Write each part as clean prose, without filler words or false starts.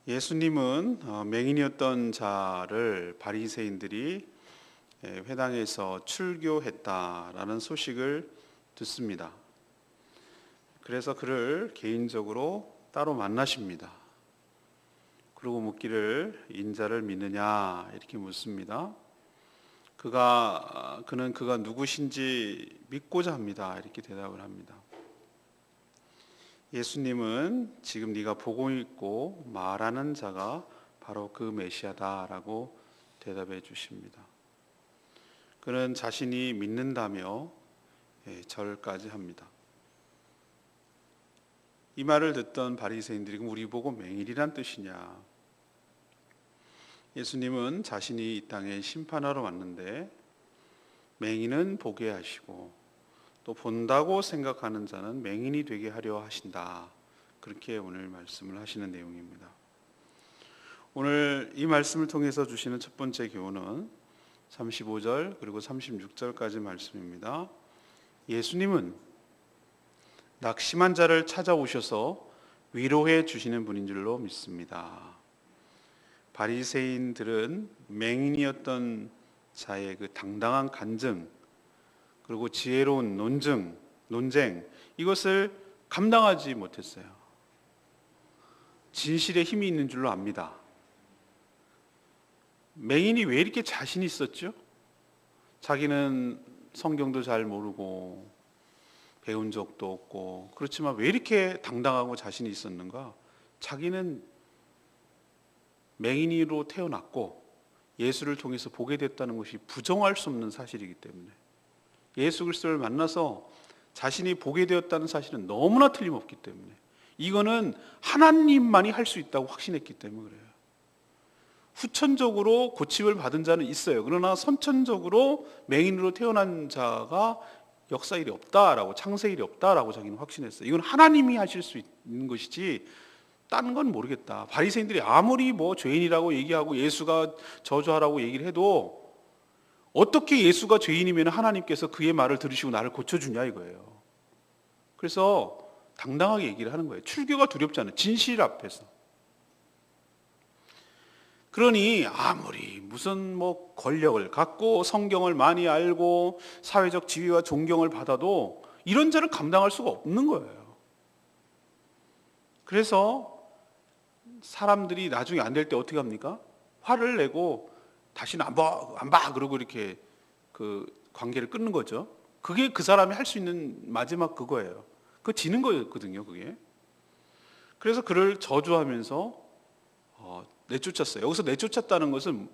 예수님은 맹인이었던 자를 바리새인들이 회당에서 출교했다라는 소식을 듣습니다. 그래서 그를 개인적으로 따로 만나십니다. 그리고 묻기를 인자를 믿느냐 이렇게 묻습니다. 그는 그가 누구신지 믿고자 합니다 이렇게 대답을 합니다. 예수님은 지금 네가 보고 있고 말하는 자가 바로 그 메시아다라고 대답해 주십니다. 그는 자신이 믿는다며 절까지 합니다. 이 말을 듣던 바리새인들이 우리 보고 맹인이란 뜻이냐? 예수님은 자신이 이 땅에 심판하러 왔는데 맹인은 보게 하시고 또 본다고 생각하는 자는 맹인이 되게 하려 하신다. 그렇게 오늘 말씀을 하시는 내용입니다. 오늘 이 말씀을 통해서 주시는 첫 번째 교훈은 35절 그리고 36절까지 말씀입니다. 예수님은 낙심한 자를 찾아오셔서 위로해 주시는 분인 줄로 믿습니다. 바리새인들은 맹인이었던 자의 그 당당한 간증 그리고 지혜로운 논쟁 이것을 감당하지 못했어요. 진실에 힘이 있는 줄로 압니다. 맹인이 왜 이렇게 자신 있었죠? 자기는 성경도 잘 모르고 배운 적도 없고 그렇지만 왜 이렇게 당당하고 자신이 있었는가? 자기는 맹인으로 태어났고 예수를 통해서 보게 됐다는 것이 부정할 수 없는 사실이기 때문에 예수 그리스도를 만나서 자신이 보게 되었다는 사실은 너무나 틀림없기 때문에 이거는 하나님만이 할 수 있다고 확신했기 때문에 그래요. 후천적으로 고침을 받은 자는 있어요. 그러나 선천적으로 맹인으로 태어난 자가 역사일이 없다라고 창세일이 없다라고 자기는 확신했어요. 이건 하나님이 하실 수 있는 것이지 다른 건 모르겠다. 바리새인들이 아무리 죄인이라고 얘기하고 예수가 저주하라고 얘기를 해도 어떻게 예수가 죄인이면 하나님께서 그의 말을 들으시고 나를 고쳐주냐 이거예요. 그래서 당당하게 얘기를 하는 거예요. 출교가 두렵지 않아요. 진실 앞에서. 그러니 아무리 무슨 권력을 갖고 성경을 많이 알고 사회적 지위와 존경을 받아도 이런 자를 감당할 수가 없는 거예요. 그래서 사람들이 나중에 안 될 때 어떻게 합니까? 화를 내고 다시는 안 봐 그러고 이렇게 그 관계를 끊는 거죠. 그게 그 사람이 할 수 있는 마지막 그거예요. 그거 지는 거거든요, 그게. 그래서 그를 저주하면서 내쫓았어요. 여기서 내쫓았다는 것은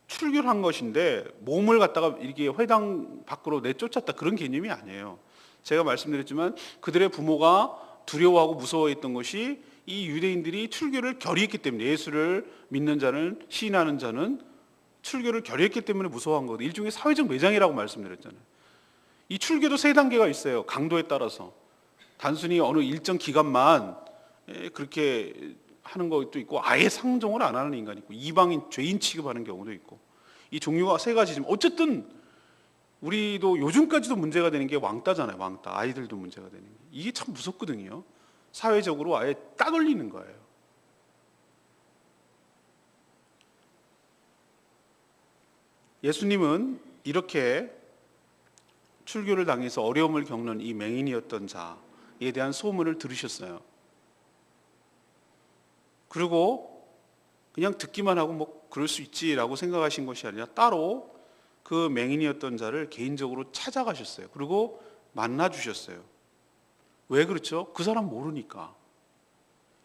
출교를 한 것인데 몸을 갖다가 이렇게 회당 밖으로 내쫓았다 그런 개념이 아니에요. 제가 말씀드렸지만 그들의 부모가 두려워하고 무서워했던 것이 이 유대인들이 출교를 결의했기 때문에 예수를 믿는 자는 시인하는 자는 출교를 결의했기 때문에 무서워한 거거든요. 일종의 사회적 매장이라고 말씀드렸잖아요. 이 출교도 세 단계가 있어요. 강도에 따라서 단순히 어느 일정 기간만 그렇게 하는 것도 있고 아예 상종을 안 하는 인간이 있고 이방인 죄인 취급하는 경우도 있고 이 종류가 세 가지지만 어쨌든 우리도 요즘까지도 문제가 되는 게 왕따잖아요. 왕따 아이들도 문제가 되는 게 이게 참 무섭거든요. 사회적으로 아예 딱 걸리는 거예요. 예수님은 이렇게 출교를 당해서 어려움을 겪는 이 맹인이었던 자에 대한 소문을 들으셨어요. 그리고 그냥 듣기만 하고 그럴 수 있지라고 생각하신 것이 아니라 따로 그 맹인이었던 자를 개인적으로 찾아가셨어요. 그리고 만나 주셨어요. 왜 그렇죠? 그 사람 모르니까.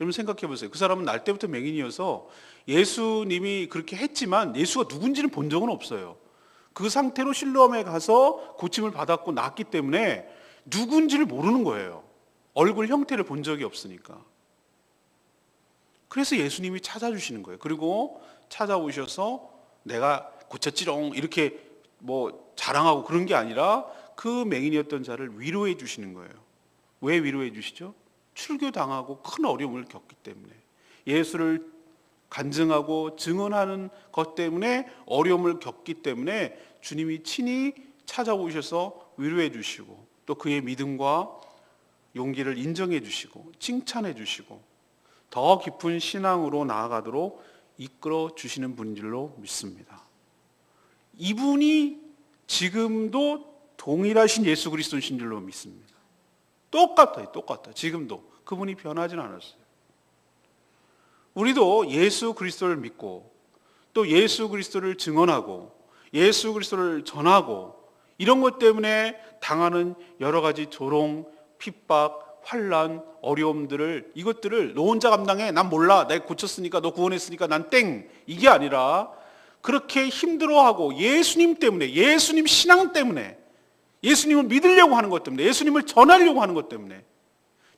여러분 생각해 보세요. 그 사람은 날 때부터 맹인이어서 예수님이 그렇게 했지만 예수가 누군지는 본 적은 없어요. 그 상태로 실로암에 가서 고침을 받았고 낫기 때문에 누군지를 모르는 거예요. 얼굴 형태를 본 적이 없으니까. 그래서 예수님이 찾아주시는 거예요. 그리고 찾아오셔서 내가 고쳤지롱 이렇게 자랑하고 그런 게 아니라 그 맹인이었던 자를 위로해 주시는 거예요. 왜 위로해 주시죠? 출교당하고 큰 어려움을 겪기 때문에 예수를 간증하고 증언하는 것 때문에 어려움을 겪기 때문에 주님이 친히 찾아오셔서 위로해 주시고 또 그의 믿음과 용기를 인정해 주시고 칭찬해 주시고 더 깊은 신앙으로 나아가도록 이끌어 주시는 분인 줄로 믿습니다. 이분이 지금도 동일하신 예수 그리스도이신 줄로 믿습니다. 똑같아요. 지금도 그분이 변하진 않았어요. 우리도 예수 그리스도를 믿고 또 예수 그리스도를 증언하고 예수 그리스도를 전하고 이런 것 때문에 당하는 여러 가지 조롱, 핍박, 환난, 어려움들을 이것들을 너 혼자 감당해. 난 몰라. 내가 고쳤으니까 너 구원했으니까 난 땡. 이게 아니라 그렇게 힘들어하고 예수님 때문에 예수님 신앙 때문에 예수님을 믿으려고 하는 것 때문에 예수님을 전하려고 하는 것 때문에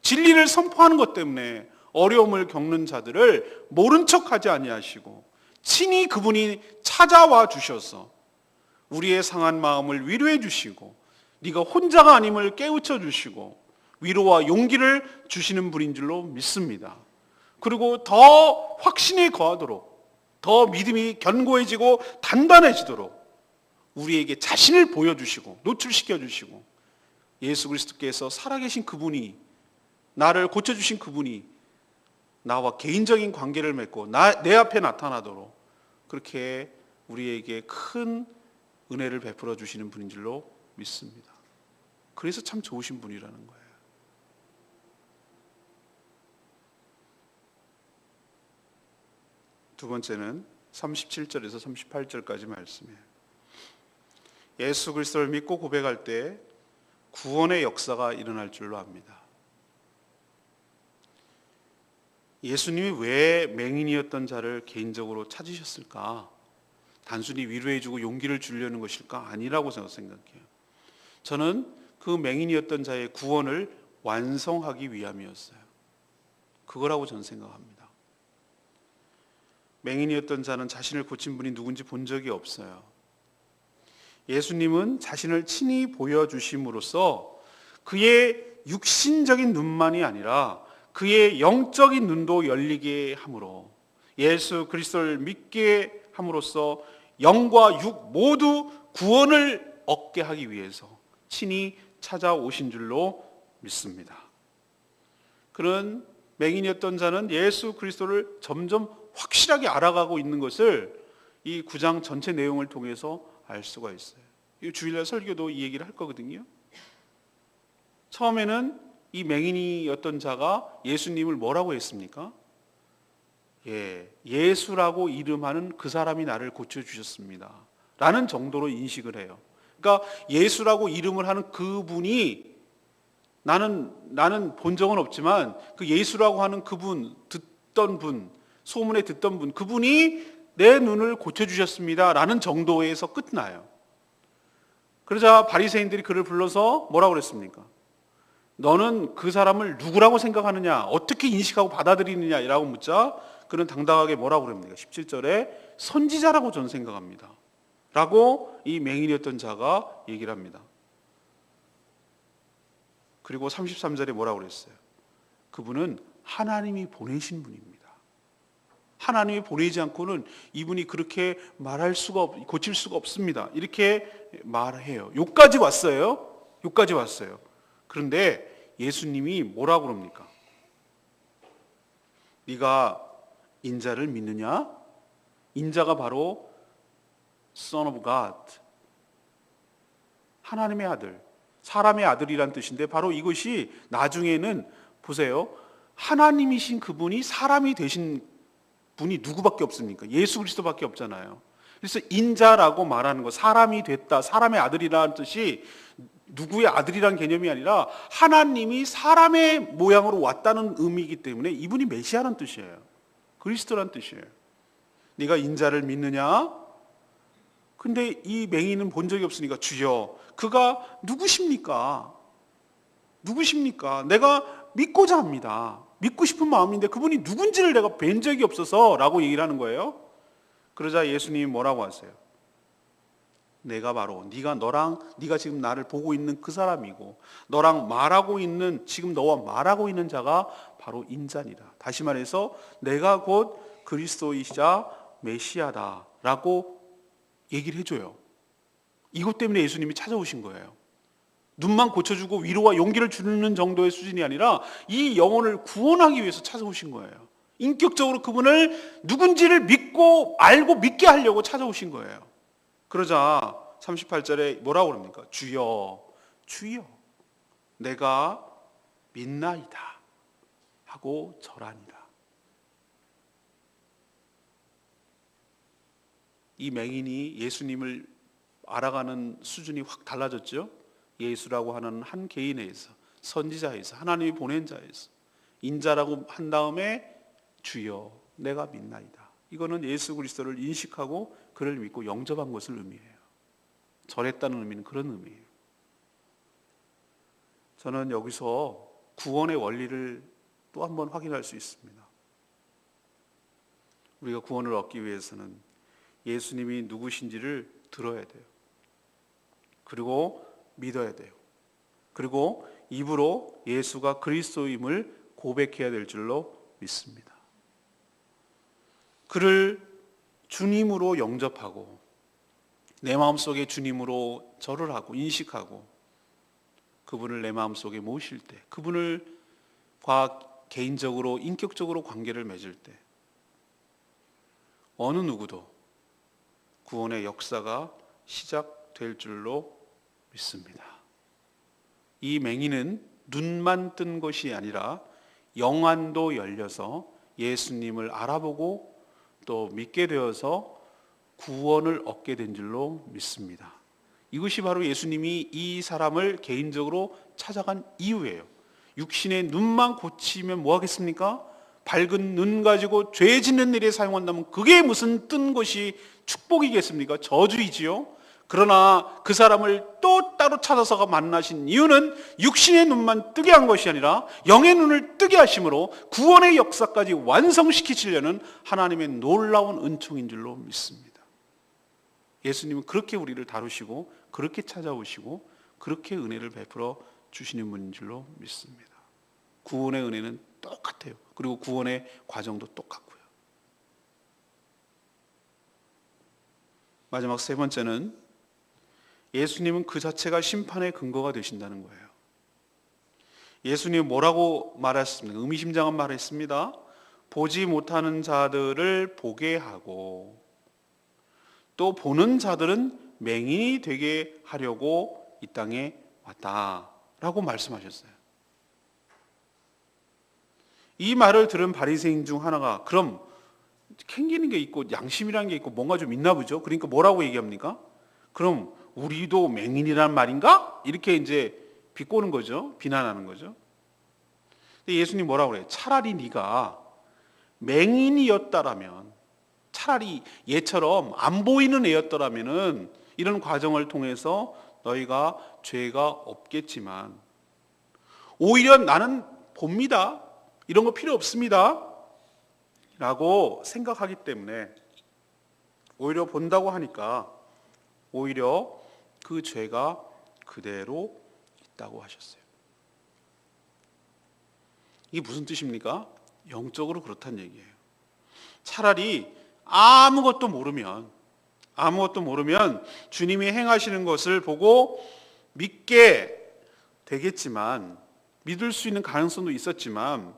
진리를 선포하는 것 때문에 어려움을 겪는 자들을 모른 척하지 아니하시고 친히 그분이 찾아와 주셔서 우리의 상한 마음을 위로해 주시고 네가 혼자가 아님을 깨우쳐 주시고 위로와 용기를 주시는 분인 줄로 믿습니다. 그리고 더 확신에 거하도록 더 믿음이 견고해지고 단단해지도록 우리에게 자신을 보여주시고 노출시켜 주시고 예수 그리스도께서 살아계신 그분이 나를 고쳐주신 그분이 나와 개인적인 관계를 맺고 내 앞에 나타나도록 그렇게 우리에게 큰 은혜를 베풀어 주시는 분인 줄로 믿습니다. 그래서 참 좋으신 분이라는 거예요. 두 번째는 37절에서 38절까지 말씀이에요. 예수 그리스도를 믿고 고백할 때 구원의 역사가 일어날 줄로 압니다. 예수님이 왜 맹인이었던 자를 개인적으로 찾으셨을까? 단순히 위로해주고 용기를 주려는 것일까? 아니라고 생각해요. 저는 그 맹인이었던 자의 구원을 완성하기 위함이었어요. 그거라고 저는 생각합니다. 맹인이었던 자는 자신을 고친 분이 누군지 본 적이 없어요. 예수님은 자신을 친히 보여주심으로써 그의 육신적인 눈만이 아니라 그의 영적인 눈도 열리게 함으로 예수 그리스도를 믿게 함으로써 영과 육 모두 구원을 얻게 하기 위해서 친히 찾아오신 줄로 믿습니다. 그런 맹인이었던 자는 예수 그리스도를 점점 확실하게 알아가고 있는 것을 이 9장 전체 내용을 통해서 알 수가 있어요. 이 주일날 설교도 이 얘기를 할 거거든요. 처음에는 이 맹인이었던 자가 예수님을 뭐라고 했습니까? 예수라고 이름하는 그 사람이 나를 고쳐주셨습니다 라는 정도로 인식을 해요. 그러니까 예수라고 이름을 하는 그분이 나는 본 적은 없지만 그 예수라고 하는 그분, 듣던 분, 소문에 듣던 분, 그분이 내 눈을 고쳐주셨습니다 라는 정도에서 끝나요. 그러자 바리새인들이 그를 불러서 뭐라고 그랬습니까? 너는 그 사람을 누구라고 생각하느냐? 어떻게 인식하고 받아들이느냐라고 묻자 그는 당당하게 뭐라고 그럽니까? 17절에 선지자라고 저는 생각합니다 라고 이 맹인이었던 자가 얘기를 합니다. 그리고 33절에 뭐라고 그랬어요? 그분은 하나님이 보내신 분입니다. 하나님이 보내지 않고는 이분이 그렇게 말할 수가 고칠 수가 없습니다. 이렇게 말해요. 여기까지 왔어요. 여기까지 왔어요. 그런데 예수님이 뭐라고 그럽니까? 네가 인자를 믿느냐? 인자가 바로 Son of God, 하나님의 아들, 사람의 아들이란 뜻인데 바로 이것이 나중에는 보세요. 하나님이신 그분이 사람이 되신 분이 누구밖에 없습니까? 예수 그리스도밖에 없잖아요. 그래서 인자라고 말하는 거, 사람이 됐다, 사람의 아들이라는 뜻이 누구의 아들이라는 개념이 아니라 하나님이 사람의 모양으로 왔다는 의미이기 때문에 이분이 메시아라는 뜻이에요. 그리스도라는 뜻이에요. 네가 인자를 믿느냐? 근데 이 맹인은 본 적이 없으니까 주여, 그가 누구십니까? 누구십니까? 내가 믿고자 합니다. 믿고 싶은 마음인데 그분이 누군지를 내가 뵌 적이 없어서 라고 얘기를 하는 거예요. 그러자 예수님이 뭐라고 하세요? 내가 바로 네가 지금 나를 보고 있는 그 사람이고 너랑 말하고 있는, 지금 너와 말하고 있는 자가 바로 인자니다. 다시 말해서 내가 곧 그리스도이자 메시아다 라고 얘기를 해줘요. 이것 때문에 예수님이 찾아오신 거예요. 눈만 고쳐주고 위로와 용기를 주는 정도의 수준이 아니라 이 영혼을 구원하기 위해서 찾아오신 거예요. 인격적으로 그분을 누군지를 믿고 알고 믿게 하려고 찾아오신 거예요. 그러자 38절에 뭐라고 그럽니까? 주여, 주여, 내가 믿나이다 하고 절하니라. 이 맹인이 예수님을 알아가는 수준이 확 달라졌죠. 예수라고 하는 한 개인에서, 선지자에서, 하나님이 보낸 자에서 인자라고 한 다음에 주여 내가 믿나이다. 이거는 예수 그리스도를 인식하고 그를 믿고 영접한 것을 의미해요. 절했다는 의미는 그런 의미예요. 저는 여기서 구원의 원리를 또 한 번 확인할 수 있습니다. 우리가 구원을 얻기 위해서는 예수님이 누구신지를 들어야 돼요. 그리고 믿어야 돼요. 그리고 입으로 예수가 그리스도임을 고백해야 될 줄로 믿습니다. 그를 주님으로 영접하고 내 마음속에 주님으로 절을 하고 인식하고 그분을 내 마음속에 모실 때, 그분과 개인적으로 인격적으로 관계를 맺을 때 어느 누구도 구원의 역사가 시작될 줄로 믿습니다. 이 맹인은 눈만 뜬 것이 아니라 영안도 열려서 예수님을 알아보고 또 믿게 되어서 구원을 얻게 된 줄로 믿습니다. 이것이 바로 예수님이 이 사람을 개인적으로 찾아간 이유예요. 육신의 눈만 고치면 뭐 하겠습니까? 밝은 눈 가지고 죄 짓는 일에 사용한다면 그게 무슨 뜬 것이 축복이겠습니까? 저주이지요. 그러나 그 사람을 또 따로 찾아서 만나신 이유는 육신의 눈만 뜨게 한 것이 아니라 영의 눈을 뜨게 하심으로 구원의 역사까지 완성시키시려는 하나님의 놀라운 은총인 줄로 믿습니다. 예수님은 그렇게 우리를 다루시고 그렇게 찾아오시고 그렇게 은혜를 베풀어 주시는 분인 줄로 믿습니다. 구원의 은혜는 똑같아요. 그리고 구원의 과정도 똑같고요. 마지막 세 번째는 예수님은 그 자체가 심판의 근거가 되신다는 거예요. 예수님은 뭐라고 말했습니까? 의미심장한 말을 했습니다. 보지 못하는 자들을 보게 하고 또 보는 자들은 맹인이 되게 하려고 이 땅에 왔다라고 말씀하셨어요. 이 말을 들은 바리새인 중 하나가 그럼 캥기는 게 있고 양심이라는 게 있고 뭔가 좀 있나 보죠. 그러니까 뭐라고 얘기합니까? 그럼 우리도 맹인이란 말인가? 이렇게 이제 비꼬는 거죠. 비난하는 거죠. 근데 예수님 뭐라고 그래요? 차라리 네가 맹인이었다라면, 차라리 얘처럼 안 보이는 애였더라면은 이런 과정을 통해서 너희가 죄가 없겠지만 오히려 나는 봅니다. 이런 거 필요 없습니다. 라고 생각하기 때문에 오히려 본다고 하니까 오히려 그 죄가 그대로 있다고 하셨어요. 이게 무슨 뜻입니까? 영적으로 그렇다는 얘기예요. 차라리 아무것도 모르면 주님이 행하시는 것을 보고 믿게 되겠지만, 믿을 수 있는 가능성도 있었지만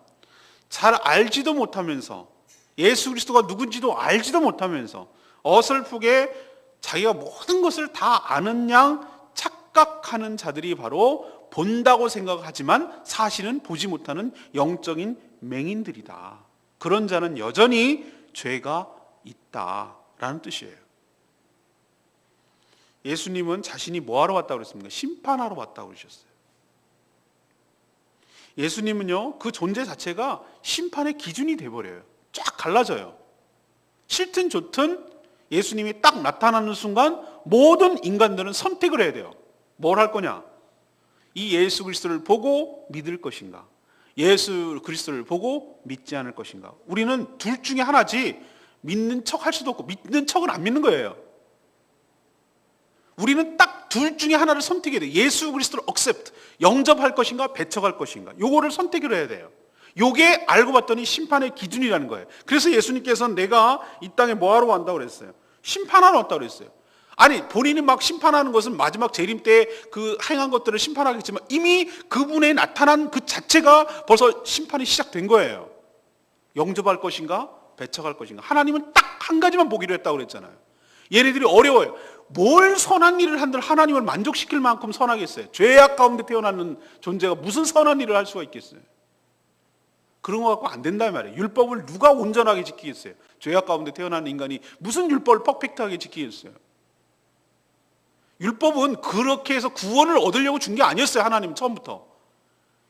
잘 알지도 못하면서, 예수 그리스도가 누군지도 알지도 못하면서 어설프게 자기가 모든 것을 다 아는 양 착각하는 자들이 바로 본다고 생각하지만 사실은 보지 못하는 영적인 맹인들이다. 그런 자는 여전히 죄가 있다라는 뜻이에요. 예수님은 자신이 뭐하러 왔다고 그랬습니까? 심판하러 왔다고 그러셨어요. 예수님은요, 그 존재 자체가 심판의 기준이 돼버려요. 쫙 갈라져요. 싫든 좋든 예수님이 딱 나타나는 순간 모든 인간들은 선택을 해야 돼요. 뭘 할 거냐? 이 예수 그리스도를 보고 믿을 것인가? 예수 그리스도를 보고 믿지 않을 것인가? 우리는 둘 중에 하나지 믿는 척 할 수도 없고 믿는 척은 안 믿는 거예요. 우리는 딱 둘 중에 하나를 선택해야 돼요. 예수 그리스도를 accept, 영접할 것인가 배척할 것인가. 요거를 선택을 해야 돼요. 요게 알고 봤더니 심판의 기준이라는 거예요. 그래서 예수님께서는 내가 이 땅에 뭐하러 왔다고 그랬어요? 심판하러 왔다고 그랬어요. 아니, 본인이 막 심판하는 것은 마지막 재림 때 그 행한 것들을 심판하겠지만 이미 그분의 나타난 그 자체가 벌써 심판이 시작된 거예요. 영접할 것인가? 배척할 것인가? 하나님은 딱 한 가지만 보기로 했다고 그랬잖아요. 얘네들이 어려워요. 뭘 선한 일을 한들 하나님을 만족시킬 만큼 선하겠어요? 죄악 가운데 태어나는 존재가 무슨 선한 일을 할 수가 있겠어요? 그런 거 갖고 안 된단 말이에요. 율법을 누가 온전하게 지키겠어요? 죄악 가운데 태어나는 인간이 무슨 율법을 퍼펙트하게 지키겠어요? 율법은 그렇게 해서 구원을 얻으려고 준 게 아니었어요. 하나님 처음부터.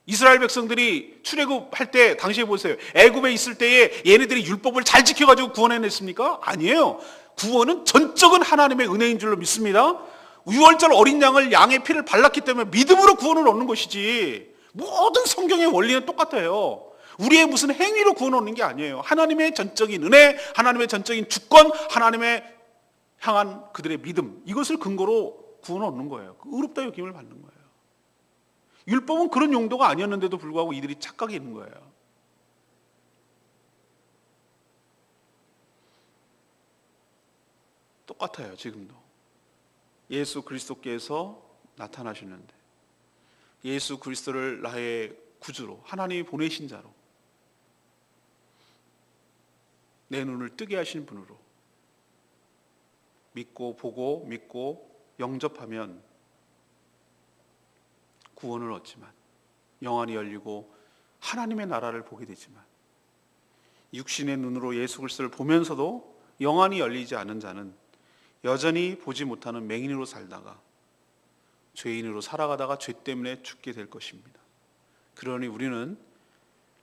이스라엘 백성들이 출애굽할 때 당시에 보세요. 애굽에 있을 때에 얘네들이 율법을 잘 지켜가지고 구원해냈습니까? 아니에요. 구원은 전적은 하나님의 은혜인 줄로 믿습니다. 유월절 어린 양의 피를 발랐기 때문에 믿음으로 구원을 얻는 것이지, 모든 성경의 원리는 똑같아요. 우리의 무슨 행위로 구원 얻는 게 아니에요. 하나님의 전적인 은혜, 하나님의 전적인 주권, 하나님의 향한 그들의 믿음, 이것을 근거로 구원 얻는 거예요. 의롭다 여김을 받는 거예요. 율법은 그런 용도가 아니었는데도 불구하고 이들이 착각이 있는 거예요. 똑같아요. 지금도 예수 그리스도께서 나타나시는데, 예수 그리스도를 나의 구주로, 하나님이 보내신 자로, 내 눈을 뜨게 하신 분으로 믿고 보고 믿고 영접하면 구원을 얻지만, 영안이 열리고 하나님의 나라를 보게 되지만, 육신의 눈으로 예수 그리스도를 보면서도 영안이 열리지 않은 자는 여전히 보지 못하는 맹인으로 살다가 죄인으로 살아가다가 죄 때문에 죽게 될 것입니다. 그러니 우리는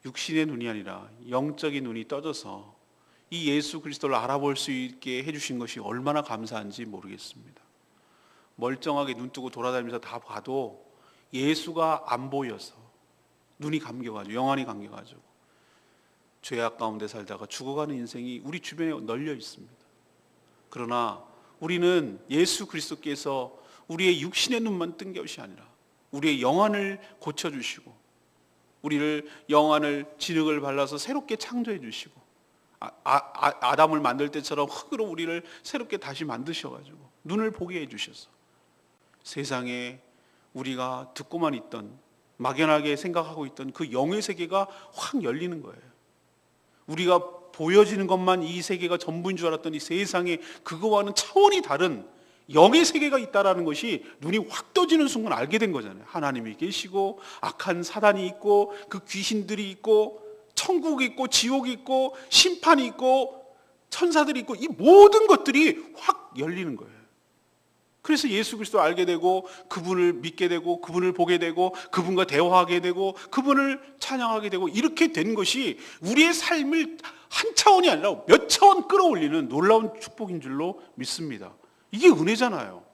육신의 눈이 아니라 영적인 눈이 떠져서 이 예수 그리스도를 알아볼 수 있게 해주신 것이 얼마나 감사한지 모르겠습니다. 멀쩡하게 눈 뜨고 돌아다니면서 다 봐도 예수가 안 보여서 눈이 감겨가지고, 영안이 감겨가지고 죄악 가운데 살다가 죽어가는 인생이 우리 주변에 널려 있습니다. 그러나 우리는 예수 그리스도께서 우리의 육신의 눈만 뜬 것이 아니라 우리의 영안을 고쳐주시고, 우리를 영안을 진흙을 발라서 새롭게 창조해 주시고, 아담을 만들 때처럼 흙으로 우리를 새롭게 다시 만드셔가지고 눈을 보게 해주셔서 세상에 우리가 듣고만 있던, 막연하게 생각하고 있던 그 영의 세계가 확 열리는 거예요. 우리가 보여지는 것만 이 세계가 전부인 줄 알았던 이 세상에 그거와는 차원이 다른 영의 세계가 있다는 것이 눈이 확 떠지는 순간 알게 된 거잖아요. 하나님이 계시고 악한 사단이 있고 그 귀신들이 있고 천국이 있고 지옥이 있고 심판이 있고 천사들이 있고, 이 모든 것들이 확 열리는 거예요. 그래서 예수 그리스도를 알게 되고 그분을 믿게 되고 그분을 보게 되고 그분과 대화하게 되고 그분을 찬양하게 되고, 이렇게 된 것이 우리의 삶을 한 차원이 아니라 몇 차원 끌어올리는 놀라운 축복인 줄로 믿습니다. 이게 은혜잖아요.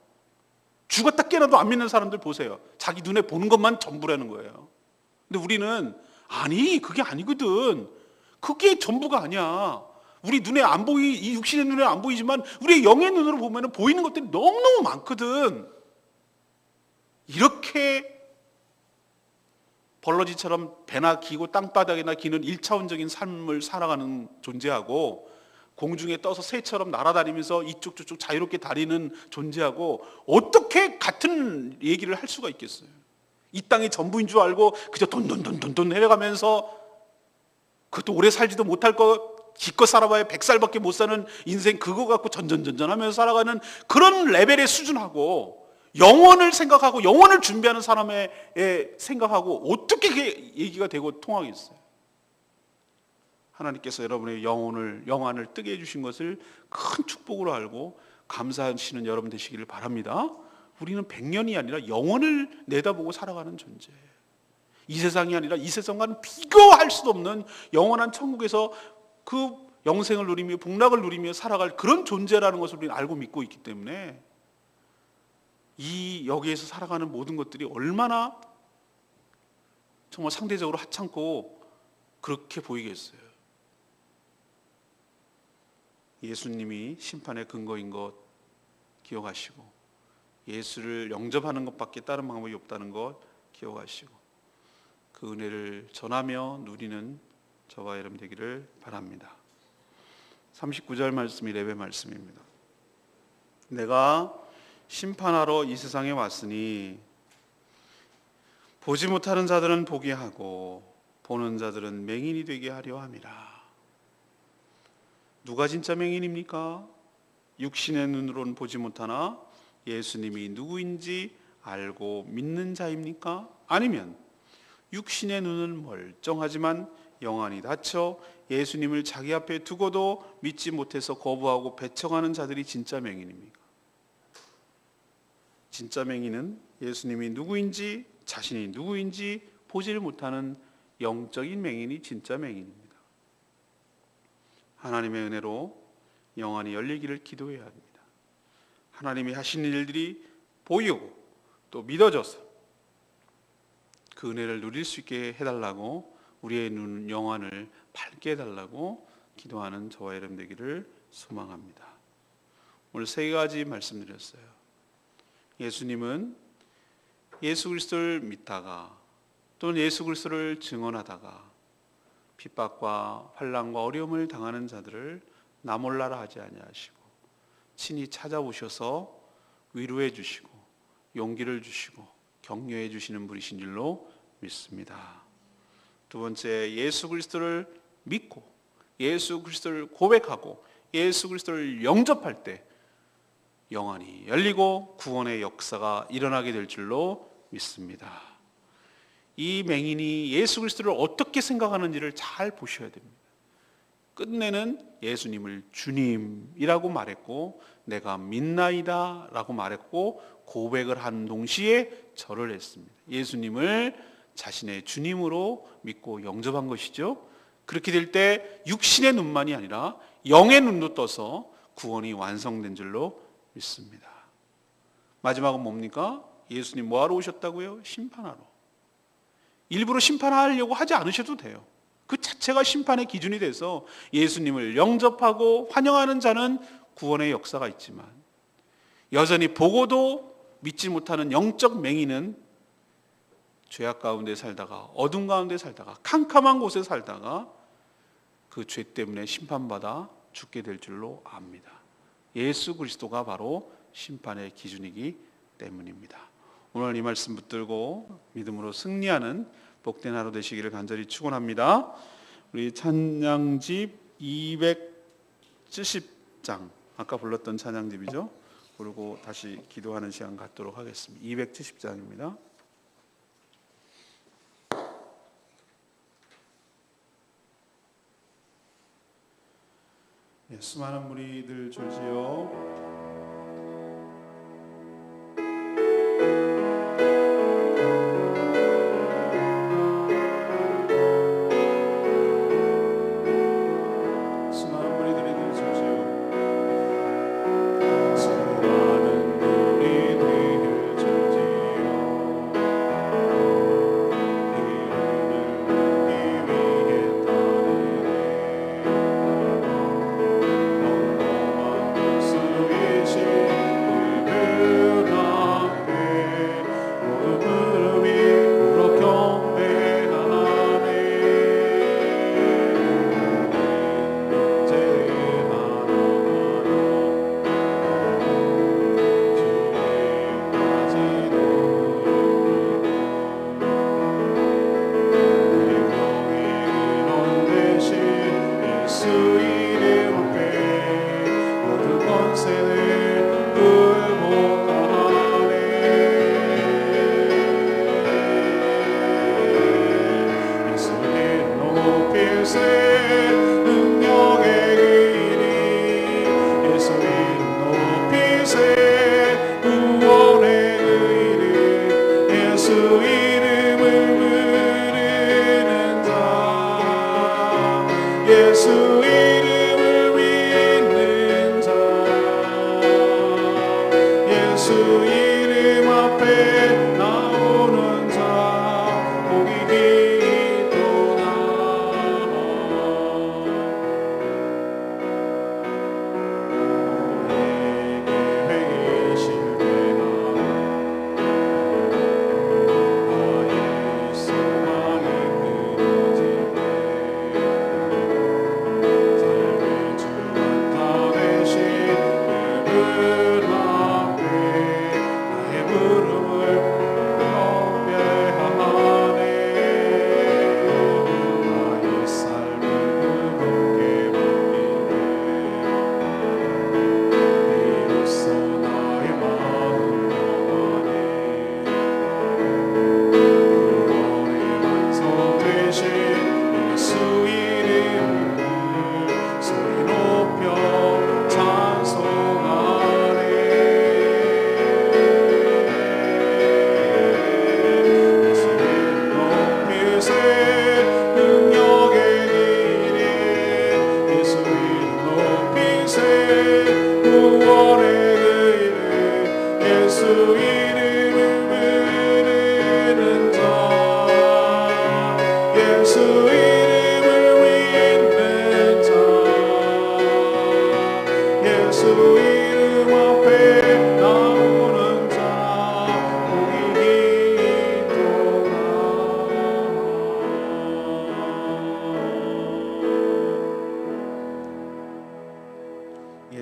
죽었다 깨어나도 안 믿는 사람들 보세요. 자기 눈에 보는 것만 전부라는 거예요. 근데 우리는 아니, 그게 아니거든. 그게 전부가 아니야. 우리 눈에 안 이 육신의 눈에 안 보이지만 우리의 영의 눈으로 보면 보이는 것들이 너무너무 많거든. 이렇게 벌러지처럼 배나 기고 땅바닥에나 기는 1차원적인 삶을 살아가는 존재하고, 공중에 떠서 새처럼 날아다니면서 이쪽 저쪽 자유롭게 다니는 존재하고 어떻게 같은 얘기를 할 수가 있겠어요? 이 땅이 전부인 줄 알고 그저 돈돈돈돈돈 내려가면서, 그것도 오래 살지도 못할 것, 기껏 살아봐야 100살밖에 못 사는 인생 그거 갖고 전전전전하면서 살아가는 그런 레벨의 수준하고, 영원을 생각하고 영원을 준비하는 사람의 생각하고 어떻게 그게 얘기가 되고 통하겠어요? 하나님께서 여러분의 영안을 뜨게 해주신 것을 큰 축복으로 알고 감사하시는 여러분 되시기를 바랍니다. 우리는 100년이 아니라 영원을 내다보고 살아가는 존재예요. 이 세상이 아니라 이 세상과는 비교할 수도 없는 영원한 천국에서 그 영생을 누리며 복락을 누리며 살아갈 그런 존재라는 것을 우리는 알고 믿고 있기 때문에, 이 여기에서 살아가는 모든 것들이 얼마나 정말 상대적으로 하찮고 그렇게 보이겠어요. 예수님이 심판의 근거인 것 기억하시고, 예수를 영접하는 것밖에 다른 방법이 없다는 것 기억하시고, 그 은혜를 전하며 누리는 저와 여러분 되기를 바랍니다. 39절 말씀이 레벨 말씀입니다. 내가 심판하러 이 세상에 왔으니 보지 못하는 자들은 보게 하고 보는 자들은 맹인이 되게 하려 함이라. 누가 진짜 맹인입니까? 육신의 눈으로는 보지 못하나 예수님이 누구인지 알고 믿는 자입니까? 아니면 육신의 눈은 멀쩡하지만 영안이 닫혀 예수님을 자기 앞에 두고도 믿지 못해서 거부하고 배척하는 자들이 진짜 맹인입니까? 진짜 맹인은 예수님이 누구인지 자신이 누구인지 보지를 못하는 영적인 맹인이 진짜 맹인입니다. 하나님의 은혜로 영안이 열리기를 기도해야 합니다. 하나님이 하시는 일들이 보이고 또 믿어져서 그 은혜를 누릴 수 있게 해달라고, 우리의 눈 영안을 밝게 해달라고 기도하는 저와 여러분 되기를 소망합니다. 오늘 세 가지 말씀드렸어요. 예수님은 예수 그리스도를 믿다가 또는 예수 그리스도를 증언하다가 핍박과 환난과 어려움을 당하는 자들을 나 몰라라 하지 아니하시고 친히 찾아오셔서 위로해 주시고 용기를 주시고 격려해 주시는 분이신 줄로 믿습니다. 두 번째, 예수 그리스도를 믿고 예수 그리스도를 고백하고 예수 그리스도를 영접할 때 영안이 열리고 구원의 역사가 일어나게 될 줄로 믿습니다. 이 맹인이 예수 그리스도를 어떻게 생각하는지를 잘 보셔야 됩니다. 끝내는 예수님을 주님이라고 말했고 내가 믿나이다 라고 말했고 고백을 한 동시에 절을 했습니다. 예수님을 자신의 주님으로 믿고 영접한 것이죠. 그렇게 될 때 육신의 눈만이 아니라 영의 눈도 떠서 구원이 완성된 줄로 믿습니다. 마지막은 뭡니까? 예수님 뭐하러 오셨다고요? 심판하러. 일부러 심판하려고 하지 않으셔도 돼요. 그 자체가 심판의 기준이 돼서 예수님을 영접하고 환영하는 자는 구원의 역사가 있지만 여전히 보고도 믿지 못하는 영적 맹인은 죄악 가운데 살다가 어둠 가운데 살다가 캄캄한 곳에 살다가 그 죄 때문에 심판받아 죽게 될 줄로 압니다. 예수 그리스도가 바로 심판의 기준이기 때문입니다. 오늘 이 말씀 붙들고 믿음으로 승리하는 복된 하루 되시기를 간절히 축원합니다. 우리 찬양집 270장 아까 불렀던 찬양집이죠. 부르고 다시 기도하는 시간 갖도록 하겠습니다. 270장입니다. 수많은 무리들 졸지요.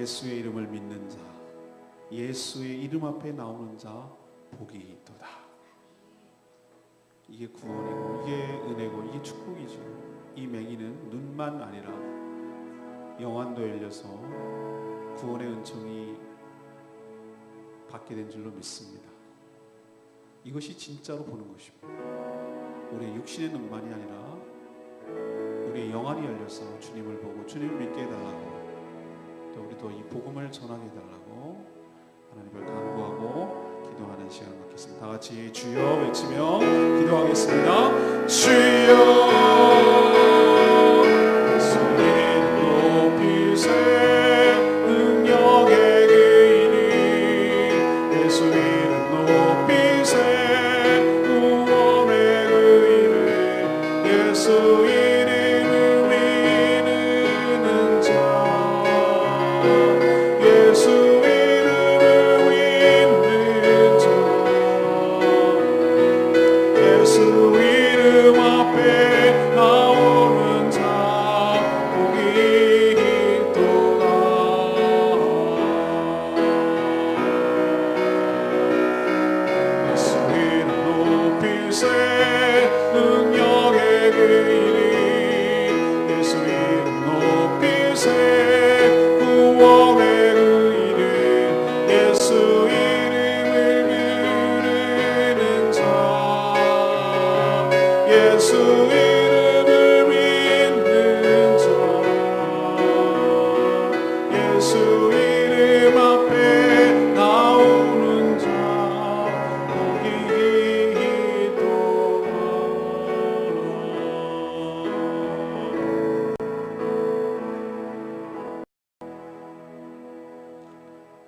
예수의 이름을 믿는 자, 예수의 이름 앞에 나오는 자 복이 있도다. 이게 구원이고 이게 은혜고 이게 축복이죠. 이 맹인은 눈만 아니라 영안도 열려서 구원의 은총이 받게 된 줄로 믿습니다. 이것이 진짜로 보는 것입니다. 우리의 육신의 눈만이 아니라 우리의 영안이 열려서 주님을 보고 주님을 믿게 해달라고, 또 우리도 이 복음을 전하게 해달라고 하나님을 간구하고 기도하는 시간을 갖겠습니다. 다 같이 주여 외치며 기도하겠습니다. 주여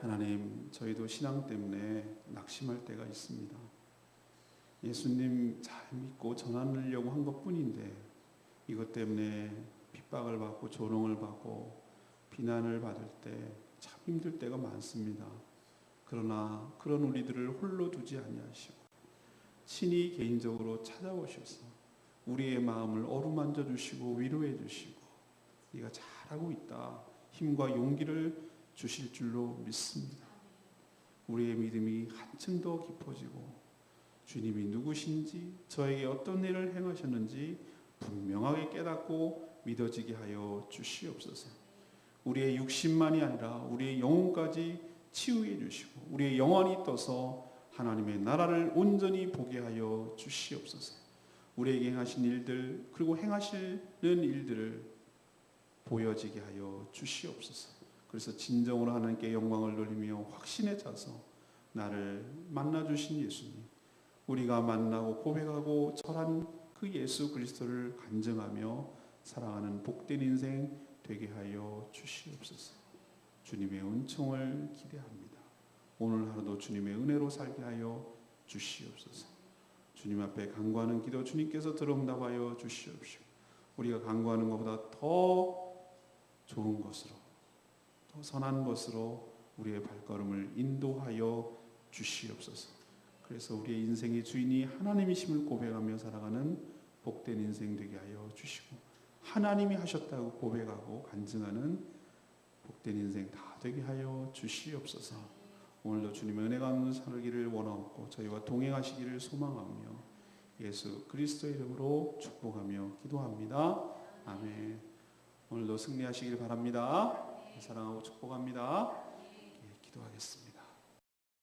하나님, 저희도 신앙 때문에 낙심할 때가 있습니다. 예수님 잘 믿고 전하려고 한 것뿐인데 이것 때문에 핍박을 받고 조롱을 받고 비난을 받을 때 참 힘들 때가 많습니다. 그러나 그런 우리들을 홀로 두지 아니하시고 친히 개인적으로 찾아오셔서 우리의 마음을 어루만져 주시고 위로해 주시고 네가 잘하고 있다, 힘과 용기를 주실 줄로 믿습니다. 우리의 믿음이 한층 더 깊어지고 주님이 누구신지, 저에게 어떤 일을 행하셨는지 분명하게 깨닫고 믿어지게 하여 주시옵소서. 우리의 육신만이 아니라 우리의 영혼까지 치유해 주시고 우리의 영혼이 떠서 하나님의 나라를 온전히 보게 하여 주시옵소서. 우리에게 행하신 일들 그리고 행하시는 일들을 보여지게 하여 주시옵소서. 그래서 진정으로 하나님께 영광을 돌리며 확신에 차서 나를 만나주신 예수님, 우리가 만나고 고백하고 절한 그 예수 그리스도를 간증하며 살아가는 복된 인생 되게 하여 주시옵소서. 주님의 은총을 기대합니다. 오늘 하루도 주님의 은혜로 살게 하여 주시옵소서. 주님 앞에 간구하는 기도 주님께서 들어응답하여 주시옵시고 우리가 간구하는 것보다 더 좋은 것으로, 더 선한 것으로 우리의 발걸음을 인도하여 주시옵소서. 그래서 우리의 인생의 주인이 하나님이심을 고백하며 살아가는 복된 인생 되게 하여 주시고 하나님이 하셨다고 고백하고 간증하는 복된 인생 다 되게 하여 주시옵소서. 오늘도 주님의 은혜 가운데 살기를 원하옵고 저희와 동행하시기를 소망하며 예수 그리스도의 이름으로 축복하며 기도합니다. 아멘. 오늘도 승리하시길 바랍니다. 사랑하고 축복합니다.